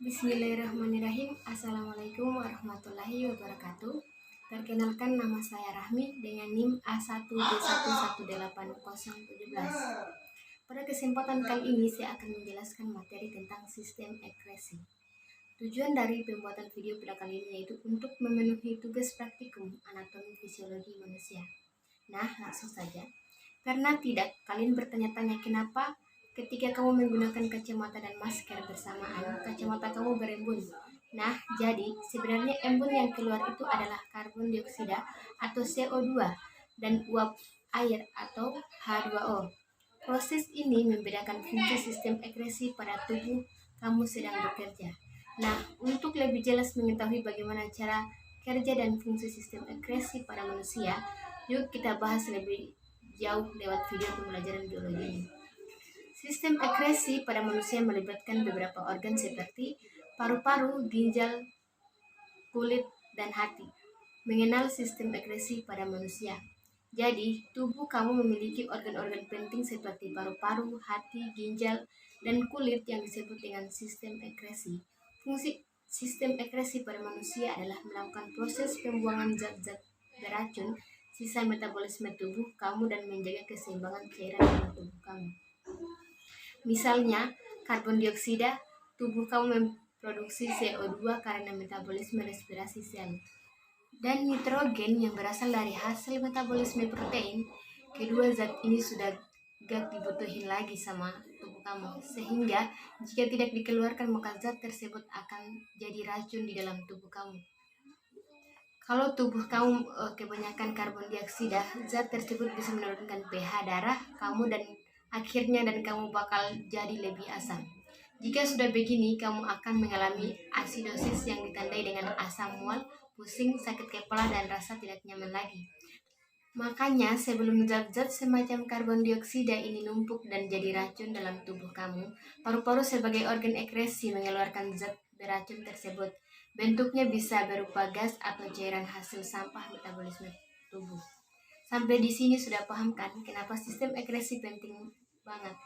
Bismillahirrahmanirrahim. Assalamualaikum warahmatullahi wabarakatuh. Perkenalkan, nama saya Rahmi dengan NIM A1D118017. Pada kesempatan kali ini saya akan menjelaskan materi tentang sistem ekresi. Tujuan dari pembuatan video pada kali ini yaitu untuk memenuhi tugas praktikum anatomi fisiologi manusia. Nah, langsung saja. Karena tidak kalian bertanya-tanya kenapa ketika kamu menggunakan kacamata dan masker bersamaan, kacamata kamu berembun. Nah, jadi sebenarnya embun yang keluar itu adalah karbon dioksida atau CO2 dan uap air atau H2O. Proses ini membedakan fungsi sistem ekresi pada tubuh kamu sedang bekerja. Nah, untuk lebih jelas mengetahui bagaimana cara kerja dan fungsi sistem ekresi pada manusia, yuk kita bahas lebih jauh lewat video pembelajaran biologi ini. Sistem ekresi pada manusia melibatkan beberapa organ seperti paru-paru, ginjal, kulit, dan hati. Mengenal sistem ekresi pada manusia. Jadi, tubuh kamu memiliki organ-organ penting seperti paru-paru, hati, ginjal, dan kulit yang disebut dengan sistem ekresi. Fungsi sistem ekresi pada manusia adalah melakukan proses pembuangan zat-zat beracun, sisa metabolisme tubuh kamu, dan menjaga keseimbangan cairan dalam tubuh kamu. Misalnya, karbon dioksida, tubuh kamu memproduksi CO2 karena metabolisme respirasi sel. Dan nitrogen yang berasal dari hasil metabolisme protein. Kedua zat ini sudah gak dibutuhin lagi sama tubuh kamu, sehingga jika tidak dikeluarkan maka zat tersebut akan jadi racun di dalam tubuh kamu. Kalau tubuh kamu kebanyakan karbon dioksida, zat tersebut bisa menurunkan pH darah kamu dan akhirnya kamu bakal jadi lebih asam. Jika sudah begini, kamu akan mengalami asidosis yang ditandai dengan asam mual, pusing, sakit kepala, dan rasa tidak nyaman lagi. Makanya sebelum zat-zat semacam karbon dioksida ini numpuk dan jadi racun dalam tubuh kamu, paru-paru sebagai organ ekresi mengeluarkan zat beracun tersebut. Bentuknya bisa berupa gas atau cairan hasil sampah metabolisme tubuh. Sampai di sini sudah paham kan kenapa sistem ekresi penting banget?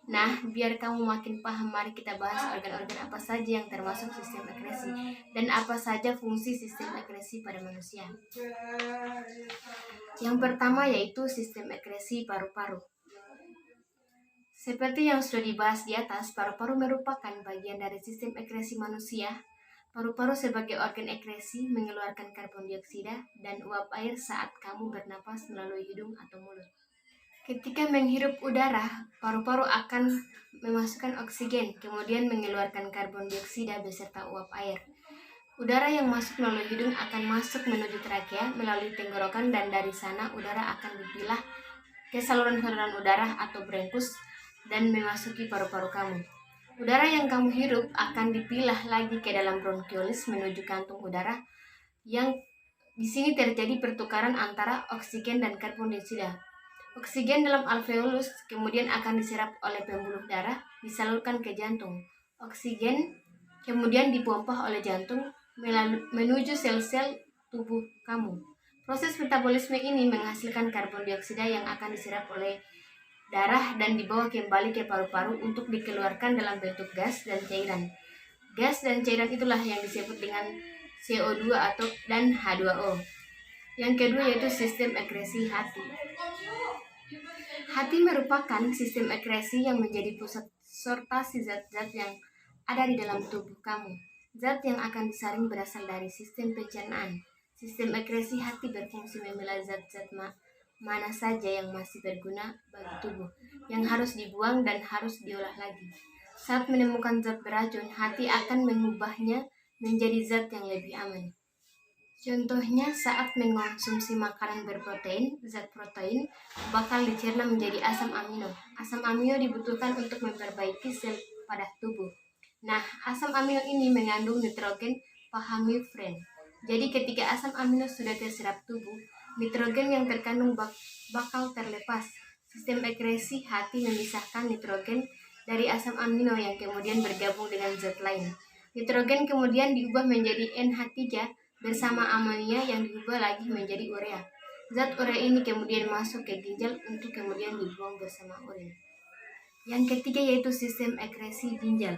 Nah, biar kamu makin paham, mari kita bahas organ-organ apa saja yang termasuk sistem ekresi dan apa saja fungsi sistem ekresi pada manusia. Yang pertama yaitu sistem ekresi paru-paru. Seperti yang sudah dibahas di atas, paru-paru merupakan bagian dari sistem ekresi manusia. Paru-paru sebagai organ ekresi mengeluarkan karbon dioksida dan uap air saat kamu bernapas melalui hidung atau mulut. Ketika menghirup udara, paru-paru akan memasukkan oksigen, kemudian mengeluarkan karbon dioksida beserta uap air. Udara yang masuk melalui hidung akan masuk menuju trakea melalui tenggorokan, dan dari sana udara akan dipilah ke saluran-saluran udara atau bronkus dan memasuki paru-paru kamu. Udara yang kamu hirup akan dipilah lagi ke dalam bronchioles menuju kantung udara, yang di sini terjadi pertukaran antara oksigen dan karbon dioksida. Oksigen dalam alveolus kemudian akan diserap oleh pembuluh darah, disalurkan ke jantung. Oksigen kemudian dipompa oleh jantung menuju sel-sel tubuh kamu. Proses metabolisme ini menghasilkan karbon dioksida yang akan diserap oleh darah dan dibawa kembali ke paru-paru untuk dikeluarkan dalam bentuk gas dan cairan. Gas dan cairan itulah yang disebut dengan CO2 dan H2O. Yang kedua yaitu sistem ekresi hati. Hati merupakan sistem ekresi yang menjadi pusat sortasi zat-zat yang ada di dalam tubuh kamu. Zat yang akan disaring berasal dari sistem pencernaan. Sistem ekresi hati berfungsi memilah zat-zat mana saja yang masih berguna bagi tubuh, yang harus dibuang dan harus diolah lagi. Saat menemukan zat beracun, hati akan mengubahnya menjadi zat yang lebih aman. Contohnya saat mengonsumsi makanan berprotein, zat protein bakal dicerna menjadi asam amino. Asam amino dibutuhkan untuk memperbaiki sel pada tubuh. Nah, asam amino ini mengandung nitrogen, pahami friend. Jadi ketika asam amino sudah terserap tubuh, nitrogen yang terkandung bakal terlepas. Sistem ekresi hati memisahkan nitrogen dari asam amino yang kemudian bergabung dengan zat lain. Nitrogen kemudian diubah menjadi NH3 bersama amonia yang diubah lagi menjadi urea. Zat urea ini kemudian masuk ke ginjal untuk kemudian dibuang bersama urin. Yang ketiga yaitu sistem ekresi ginjal.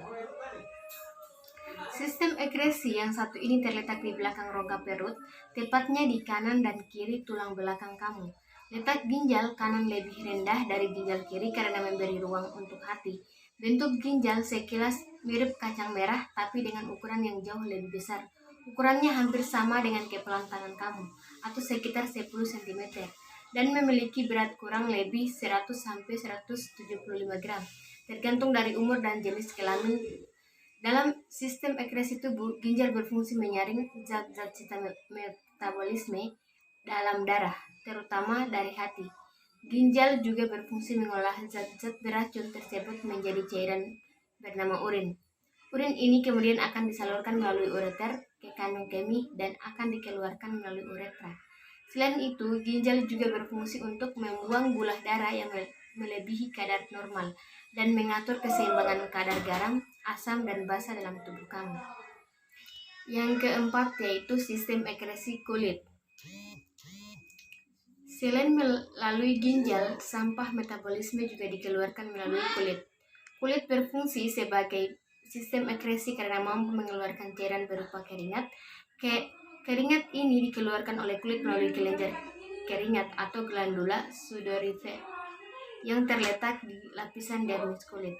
Sistem ekresi yang satu ini terletak di belakang rongga perut, tepatnya di kanan dan kiri tulang belakang kamu. Letak ginjal kanan lebih rendah dari ginjal kiri karena memberi ruang untuk hati. Bentuk ginjal sekilas mirip kacang merah tapi dengan ukuran yang jauh lebih besar. Ukurannya hampir sama dengan kepalan tangan kamu, atau sekitar 10 cm, dan memiliki berat kurang lebih 100-175 gram, tergantung dari umur dan jenis kelamin. Dalam sistem ekresi tubuh, ginjal berfungsi menyaring zat-zat sisa metabolisme dalam darah, terutama dari hati. Ginjal juga berfungsi mengolah zat-zat beracun tersebut menjadi cairan bernama urin. Urin ini kemudian akan disalurkan melalui ureter ke kandung kemih dan akan dikeluarkan melalui uretra. Selain itu, ginjal juga berfungsi untuk membuang gula darah yang melebihi kadar normal dan mengatur keseimbangan kadar garam, asam, dan basa dalam tubuh kamu. Yang keempat yaitu sistem ekresi kulit. Selain melalui ginjal, sampah metabolisme juga dikeluarkan melalui kulit. Kulit berfungsi sebagai sistem ekresi karena mampu mengeluarkan cairan berupa keringat. Keringat ini dikeluarkan oleh kulit melalui kelenjar keringat atau glandula sudorifer yang terletak di lapisan dermis kulit.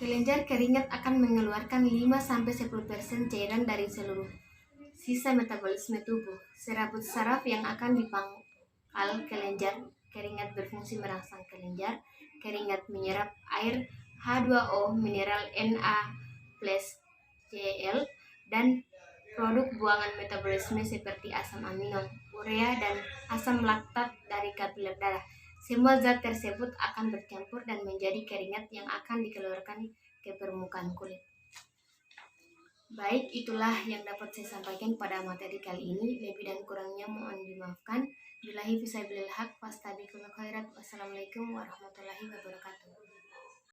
Kelenjar keringat akan mengeluarkan 5-10% cairan dari seluruh sisa metabolisme tubuh. Serabut saraf yang akan dipangkal kelenjar keringat berfungsi merangsang kelenjar keringat menyerap air H2O, mineral Na+Cl, dan produk buangan metabolisme seperti asam amino, urea, dan asam laktat dari kapiler darah. Semua zat tersebut akan bercampur dan menjadi keringat yang akan dikeluarkan ke permukaan kulit. Baik, itulah yang dapat saya sampaikan pada materi kali ini. Lebih dan kurangnya mohon dimaafkan. Billahi fisabilil haq, fastabiqul khairat. Wassalamualaikum warahmatullahi wabarakatuh.